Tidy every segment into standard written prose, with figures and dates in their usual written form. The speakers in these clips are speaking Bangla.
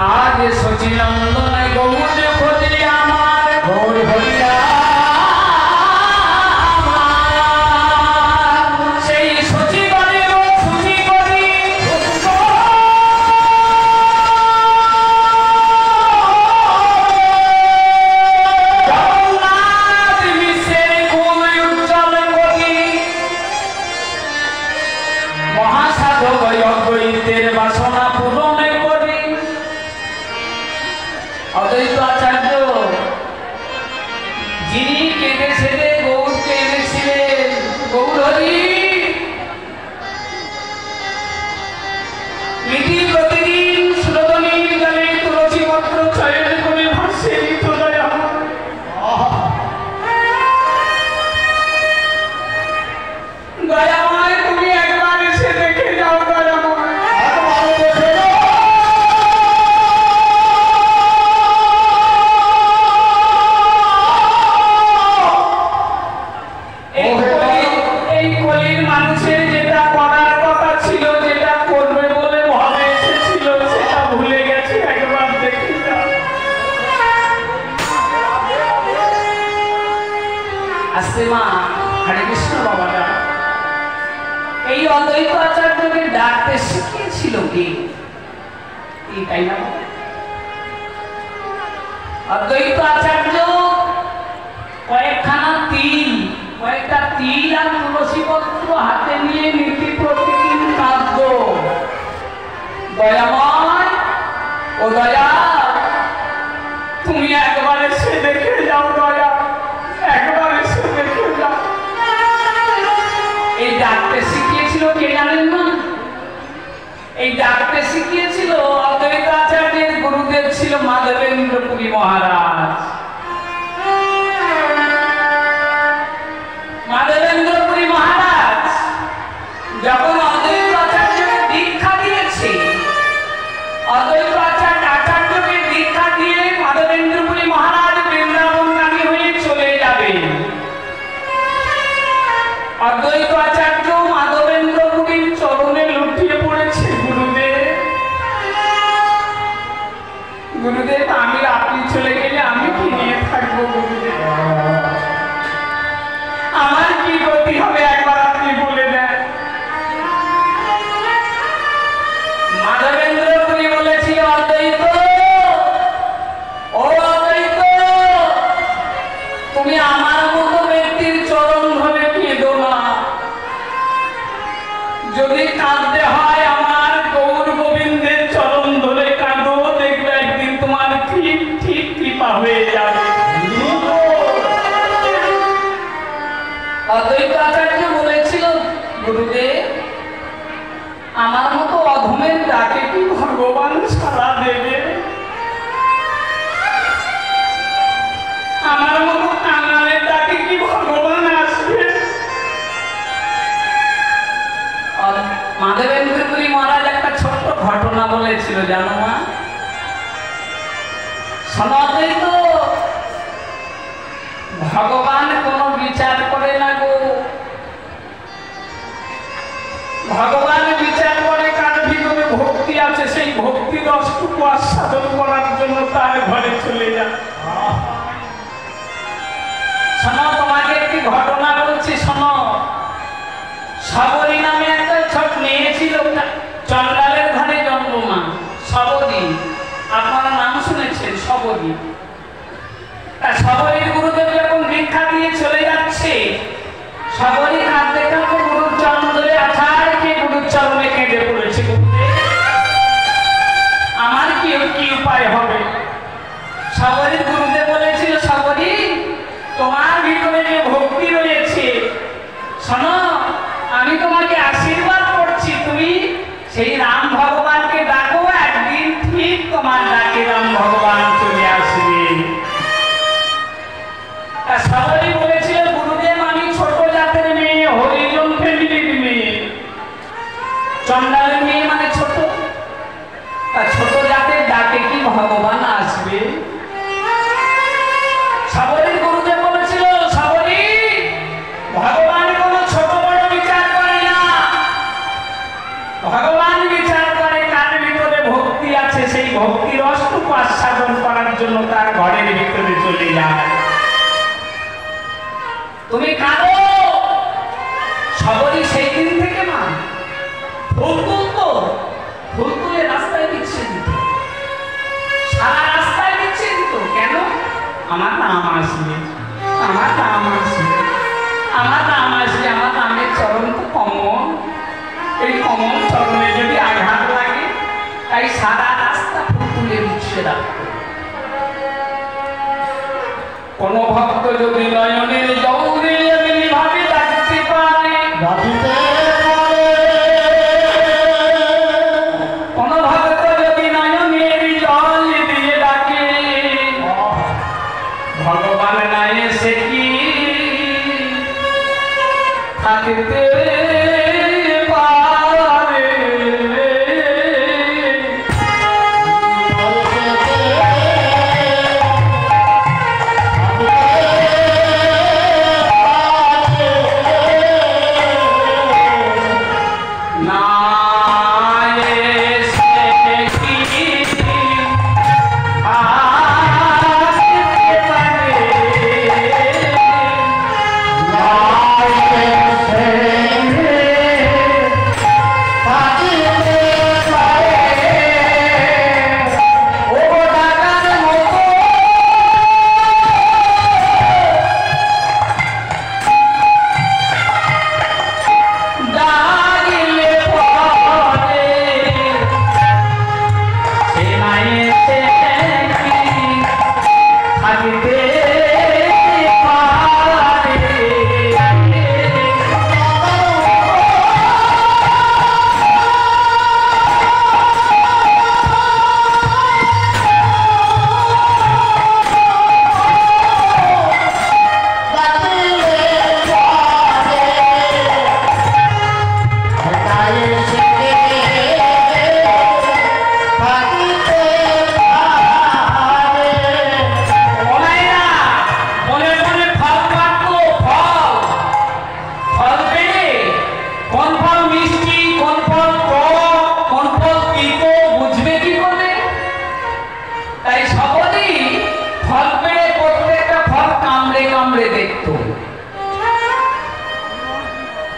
आज सचिनंदन गौर खोजे आमार गौर हरिया अद्वैत आचार्य कयेकखाना तिल और तुलसी पत्र हाथे निये नीति प्रतिदिन काँदो दयामय ओ दया तुम एकबार एसे देखे जाओ दया एकबार एसे देखे जाओ এই ডাকতে শিখিয়েছিল কে জানেন না এই ডাকতে শিখিয়েছিল অদ্বৈত আচার্যের গুরুদেব ছিল মাধবেন্দ্র পুরী মহারাজ মাধবেন্দ্র পুরী মহারাজ যখন অদ্বৈত আচার্যকে দীক্ষা দিয়েছে অদ্বৈত আচার্যকে দীক্ষা দিয়ে মাধবেন্দ্র পুরী মহারাজ বৃন্দাবনগামী হয়ে চলে যাবেন অদ্বৈত আচার্য মাধবেন্দ্র পুরীর চরণে লুটিয়ে পড়েছে গুরুদেব আমি আপনি চলে গেলে আমি কি নিয়ে থাকবো গুরুদেব আমার কি গতি হবে একবার আপনি বলে দেন মাধবেন্দ্র পুরী বলেছিল অদ্বৈত ও অদ্বৈত তুমি আমার মতো ব্যক্তির চরণ ধরে কেঁদো না যদি কাঁদতে হয় আমার গৌর গোবিন্দের চরণ ধরে কাঁদো দেখবে একদিন তোমার ঠিক ঠিক কৃপা হয়ে যাবে অদ্বৈত আচার্য বলেছিল গুরুদেব আমার মতো অধমের ডাকে কি ভগবান সাড়া দেবে আমার মতো কাঙালের ডাকে কি ভগবান আসবে মাধবেন্দ্র পুরী মহারাজ একটা ছোট্ট ঘটনা বলেছিল জানো মা সনাতই তো ভগবান কোনো বিচার করে না গো ভগবান বিচার করে কার ভিতরে ভক্তি আছে সেই ভক্তি রসটুকু আস্বাদন করার জন্য তার ঘরে চলে যায় শোনো তোমাকে একটি ঘটনা বলছি শোনো সবরী নামে একটা ছোট মেয়ে ছিল চন্ডালের ঘরে জন্ম মা সবরী আপনারা নাম শুনেছেন সবরী সবরীর গুরুদেব যখন দীক্ষা দিয়ে চলে যাচ্ছে সবরী কাঁদতে কাঁদতে গুরুর চরণ ধরে আছাড় খেয়ে গুরুর চরণে কেঁদে পড়েছে আমার কি উপায় হবে সবরীর গুরুদেব বলেছিল সবরী তোমার ভিতরে যে ভক্তি রয়েছে শোনো আমি তোমাকে আশীর্বাদ করছি তুমি সেই রাম ভগবানকে ডাকো একদিন ঠিক তোমার ডাকে রাম ভগবান চলে আসবে সবরী বলেছিল গুরুদেব আমি ছোট জাতের মেয়ে হরিজন ফ্যামিলির মেয়ে চন্ডালের মেয়ে মানে ছোট ছোট জাতের ডাকে কি ভগবান আসবে সবরীর গুরুদেব বলেছিল সবরী ভগবান কোনো ছোট বড় বিচার করে না ভগবান বিচার করে যদি নয়নের জৌরে এমনি ভাবে ডাকতে পারে, কোন ভক্ত যদি নয়নের জল দিয়ে ডাকে, ভগবান না এসে কি থাকতে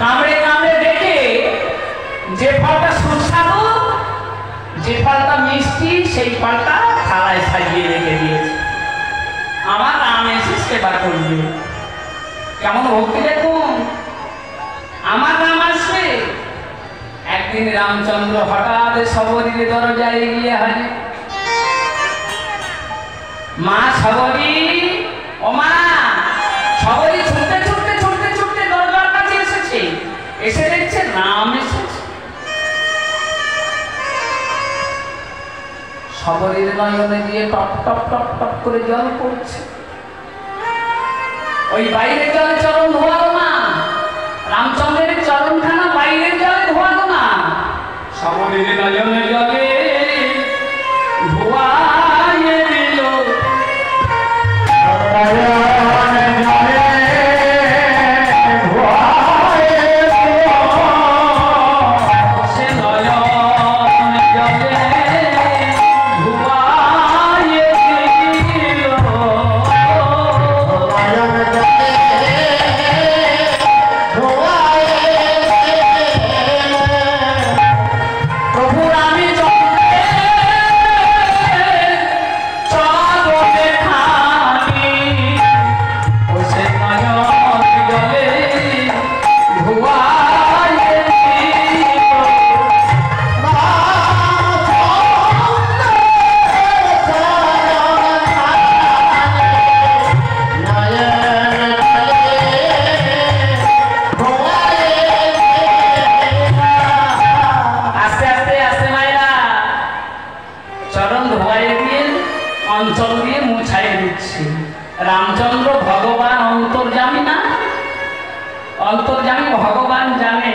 কামড়ে কামড়ে দেখে যে ফলটা সুস্বাদু, যে ফলটা মিষ্টি, সেই ফলটা থালায় সাজিয়ে রেখে দিয়েছে। আমার রাম এসে সেবা করবে, কেমন ভক্তি দেখুন। আমার রাম আসবে। একদিন রামচন্দ্র হঠাৎ শবরীর দরজায় গিয়ে হাজির। মা শবরী, ও মা শবরী ছুটতে ছুটতে ছুটতে ছুটতে দরজার কাছে এসেছে। এসে দেখছে রাম এসেছে। শবরীর নয়নে দিয়ে টপ টপ টপ টপ করে জল পড়ছে। ওই বাইরের জলে চরণ ধোয়ালো না, রামচন্দ্রের চরণখানা বাইরের জলে ধোয়ালো না, শবরীর নয়নে জলে ধোয়াইয়ে দিল। রামচন্দ্র ভগবান অন্তর্যামী না? অন্তর্যামী ভগবান জানে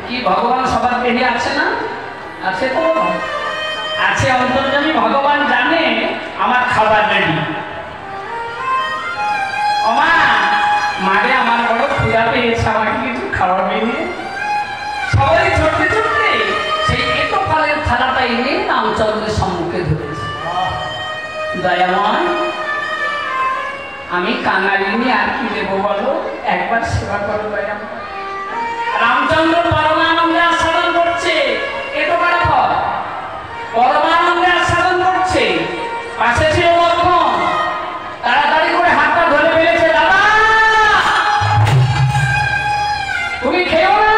কি ভগবান সবার দেহে আছে না? আছে তো আছে। অন্তর্যামী ভগবান জানে আমার খাবার রেডি। ওমা মারে আমার বড় ক্ষুধা পেয়েছে, আমাকে কিছু খাওয়াবে। সবাই ছুটতে ছুটতে সেই এত ফলের থালাটা এনে রামচন্দ্রের সম্মুখে ধরেছে। দয়াময়, আমি কাঙালিনী, আর কি দেবো বলো, একবার সেবা করো দয়াময়। রামচন্দ্র পরমানন্দে আস্বাদন করছে। এত বড় ফল পরমানন্দে আস্বাদন করছে। পাশে ছিল লক্ষ্মণ, তাড়াতাড়ি করে হাতটা ধরে ফেলেছে। দাদা তুমি খেও না,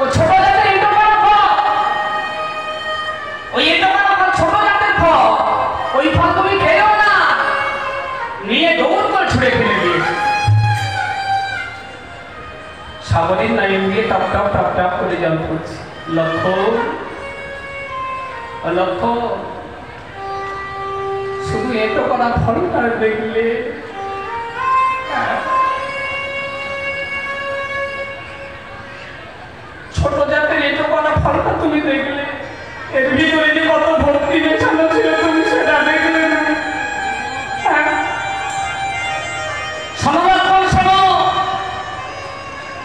ও ছোট জাতের এত বড় ফল, ওই এত বড় ফল ছোট জাতের ফল, ওই ফল তুমি খেও না। নিয়ে দৌড় করে ছুটে লক্ষ্য লক্ষ্য শুধু এটো করা ফলটা দেখলে ছোট জাতের এটো করা ফলটা তুমি দেখলে, এর ভিতরে যে কত ভক্তি মেশানো ছিল তুমি সেটা দেখলে না। শোনো লক্ষণ, শোনো,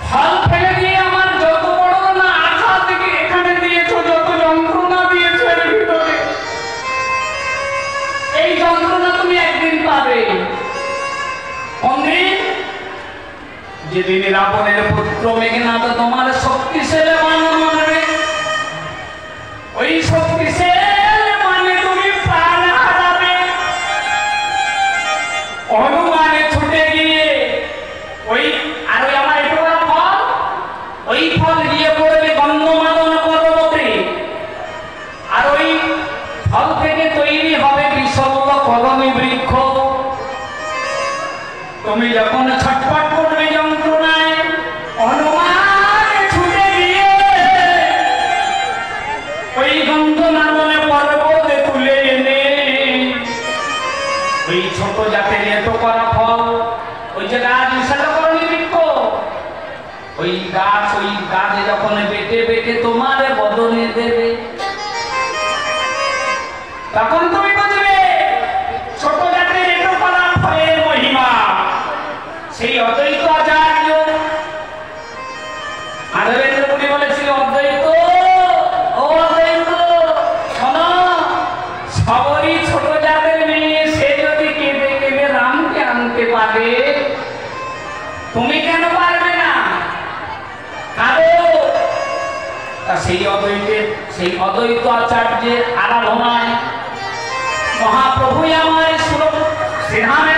ফল ফেলে দিয়ে আমার যত বড় না আশা থেকে এখানে দিয়েছো, যত যন্ত্রণা দিয়েছো এর ভিতরে, এই যন্ত্রণা তুমি একদিন পাবে। কোনদিন? যেদিন রাবণের পুত্র মেঘনাদ তোমার শক্তিশালী বাণ মারবে, ওই শক্তিশালী বাণে তুমি প্রাণ হারাবে। হনুমানে ছুটে গিয়ে ওই আর ওই আমার একটু ফল, ওই ফল গিয়ে পড়বে গন্ধমাদন পর্বতে, আর ওই ফল থেকে তৈরি হবে বিশল্য কদমী বৃক্ষ। তুমি যখন ছটফট করবে যন্ত্রণায়, হনুমান ছুটে গিয়ে ওই গন্ধমাদনে পর্বতে তুলে এনে ওই ছোট জাতের এত করা ফল, ওই যে গাছ বিশালকরণী বৃক্ষ, ওই গাছে যখন বেটে বেটে তোমার বদনে দেবে, তখন তুমি বুঝবে ছোট জাতের এত করা ফলের মহিমা। সেই অদ্বৈত আচার্য মাধবেন্দ্র পুরী বলেছিল, অদ্বৈত, ও অদ্বৈত শোনো, সবরই ছোট জাতের মেয়ে, সে যদি কেঁদে কেঁদে রামকে আনতে পারে, তুমি কেন পারবে না? সেই অদ্বৈত আচার্যের আরাধনায় মহাপ্রভু আমার শ্রীধামে